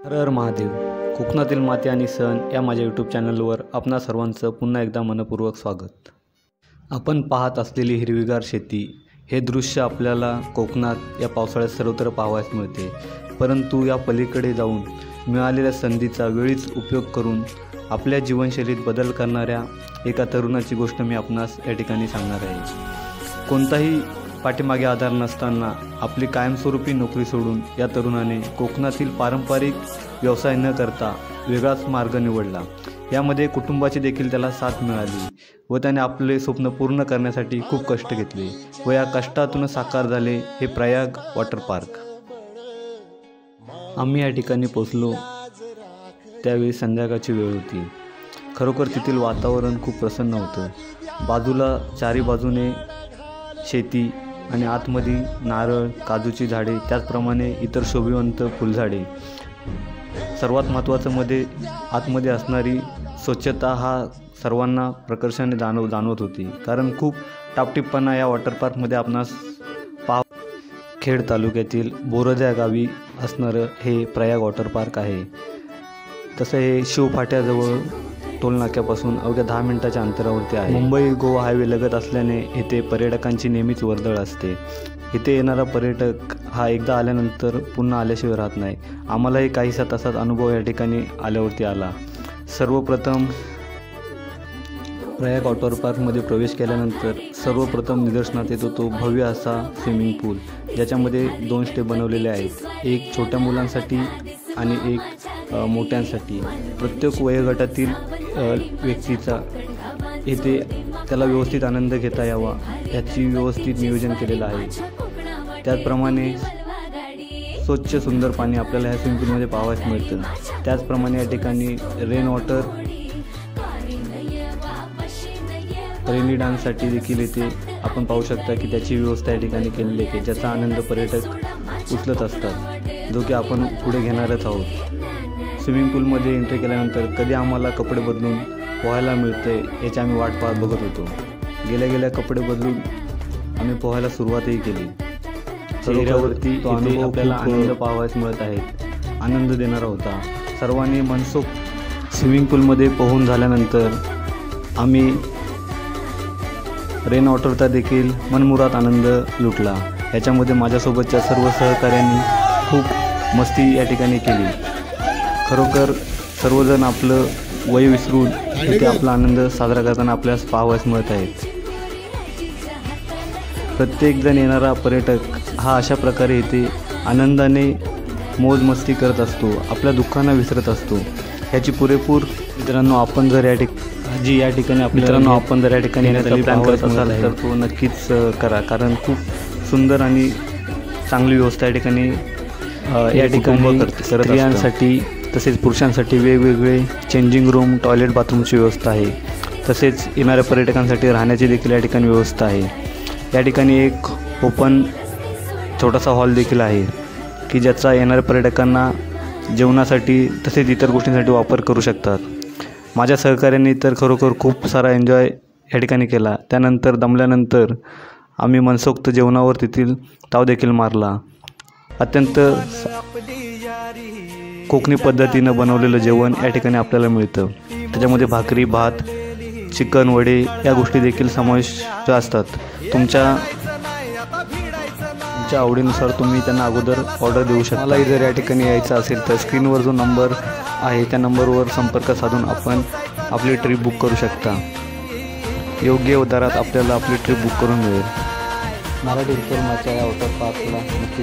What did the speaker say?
हर हर महादेव. कोकणातील माती आणि सण या माझ्या यूट्यूब चॅनलवर आपणा सर्वांचं पुन्हा एकदा मनपूर्वक स्वागत. आपण पाहत असलेली हिरवीगार शेती हे दृश्य आपल्याला कोकणात या पावसाळ्यात सर्वत्र पाहावयास मिळते. परंतु या पलीकडे जाऊन मिळालेल्या संधीचा वेळीच उपयोग करून आपल्या जीवनशैलीत बदल करणाऱ्या एका तरुणाची गोष्ट मी आपणास या ठिकाणी सांगणार आहे. कोणताही पाठीमागे आधार नसताना आपली कायमस्वरूपी नोकरी सोडून या तरुणाने कोकणातील पारंपरिक व्यवसाय न करता वेगळाच मार्ग निवडला. यामध्ये कुटुंबाची देखील त्याला साथ मिळाली व त्याने आपले स्वप्न पूर्ण करण्यासाठी खूप कष्ट घेतले व या कष्टातून साकार झाले हे प्रयाग वॉटर पार्क. आम्ही या ठिकाणी पोचलो त्यावेळी संध्याकाळची वेळ होती. खरोखर तेथील वातावरण खूप प्रसन्न होतं. बाजूला चारी बाजूने शेती आणि आतमध्ये नारळ, काजूची झाडे, त्याचप्रमाणे इतर शोभिवंत फुलझाडे. सर्वात महत्त्वाचं आतमध्ये असणारी स्वच्छता हा सर्वांना प्रकर्षाने जाणवत होती. कारण खूप टापटीपणा या वॉटर पार्कमध्ये आपणास खेड तालुक्यातील बोरज या गावी असणारं हे प्रयाग वॉटर पार्क आहे. तसं हे शिवफाट्याजवळ टोलनाक्यापासून अवघ्या 10 मिनिटाच्या अंतरावरती आहे. मुंबई गोवा हायवे लगत असल्याने येथे पर्यटकांची नेहमीच वर्दळ असते. इथे येणारा पर्यटक हा एकदा आल्यानंतर पुन्हा आल्याशिवाय राहत नाही. आम्हालाही काहीसा तसाच अनुभव या ठिकाणी आल्यावरती आला. सर्वप्रथम प्रयाग वॉटर पार्कमध्ये प्रवेश केल्यानंतर सर्वप्रथम निदर्शनात येतो तो भव्य असा स्विमिंग पूल, ज्याच्यामध्ये 2 स्टेप बनवलेले आहेत. एक छोट्या मुलांसाठी आणि एक मोठ्यांसाठी. प्रत्येक वयोगटातील व्यक्तीचा येथे त्याला व्यवस्थित आनंद घेता यावा याची व्यवस्थित नियोजन केलेलं आहे. त्याचप्रमाणे स्वच्छ सुंदर पाणी आपल्याला ह्या स्विमिंग पूलमध्ये पाहावयास मिळतं. त्याचप्रमाणे या ठिकाणी रेनी डान्ससाठी देखील येथे आपण पाहू शकता की त्याची व्यवस्था या ठिकाणी केलेली आहे, ज्याचा आनंद पर्यटक उचलत असतात, जो की आपण पुढे घेणारच आहोत. स्विमिंग पूलमध्ये एंट्री केल्यानंतर कधी आम्हाला कपडे बदलून पोहायला मिळते याची आम्ही वाट पाहत बघत होतो. गेल्या कपडे बदलून आम्ही पोहायला सुरुवातही केली. चेहऱ्यावरती तो अनुभव आपल्याला आनंद पाहावयास मिळत आहेत, आनंद देणारा होता. सर्वांनी मनसोक्त स्विमिंग पूलमध्ये पोहून झाल्यानंतर आम्ही रेन वॉटरचा देखील मनमुराद आनंद लुटला. याच्यामध्ये माझ्यासोबतच्या सर्व सहकाऱ्यांनी खूप मस्ती या ठिकाणी केली. खरोखर सर्वजण आपलं वय विसरून इथे आपला आनंद साजरा करताना आपल्यास पाहावयास मिळत आहेत. प्रत्येकजण येणारा पर्यटक हा अशा प्रकारे इथे आनंदाने मौज मस्ती करत असतो, आपल्या दुःखांना विसरत असतो. ह्याची पुरेपूर मित्रांनो आपण जर या ठिकाणी येण्याचा प्लॅन करत असाल तर तो नक्कीच करा. कारण खूप सुंदर आणि चांगली व्यवस्था या ठिकाणी स्त्रियांसाठी तसेच पुरुषांसाठी वेगवेगळे चेंजिंग रूम, टॉयलेट, बाथरूमची व्यवस्था आहे. तसेच येणाऱ्या पर्यटकांसाठी राहण्याची देखील या ठिकाणी व्यवस्था आहे. या ठिकाणी एक ओपन छोटासा हॉल देखील आहे की ज्याचा येणाऱ्या पर्यटकांना जेवणासाठी तसेच इतर गोष्टींसाठी वापर करू शकतात. माझ्या सहकाऱ्यांनी तर खरोखर खूप सारा एन्जॉय या ठिकाणी केला. त्यानंतर दमल्यानंतर आम्ही मनसोक्त जेवणावर तेथील ताव देखील मारला. अत्यंत कोकणी पद्धतीनं बनवलेलं जेवण या ठिकाणी आपल्याला मिळतं. त्याच्यामध्ये भाकरी, भात, चिकन, वडे या गोष्टी देखील समाविष्ट असतात. तुमच्या आवडीनुसार तुम्ही त्यांना अगोदर ऑर्डर देऊ शकता. मलाही जर या ठिकाणी यायचं असेल तर स्क्रीनवर जो नंबर आहे त्या नंबरवर संपर्क साधून आपण आपली ट्रिप बुक करू शकता. योग्य दरात आपल्याला आपली ट्रिप बुक करून मिळेल. मराठी उत्तरमाच्या या वॉटर पार्कला नक्की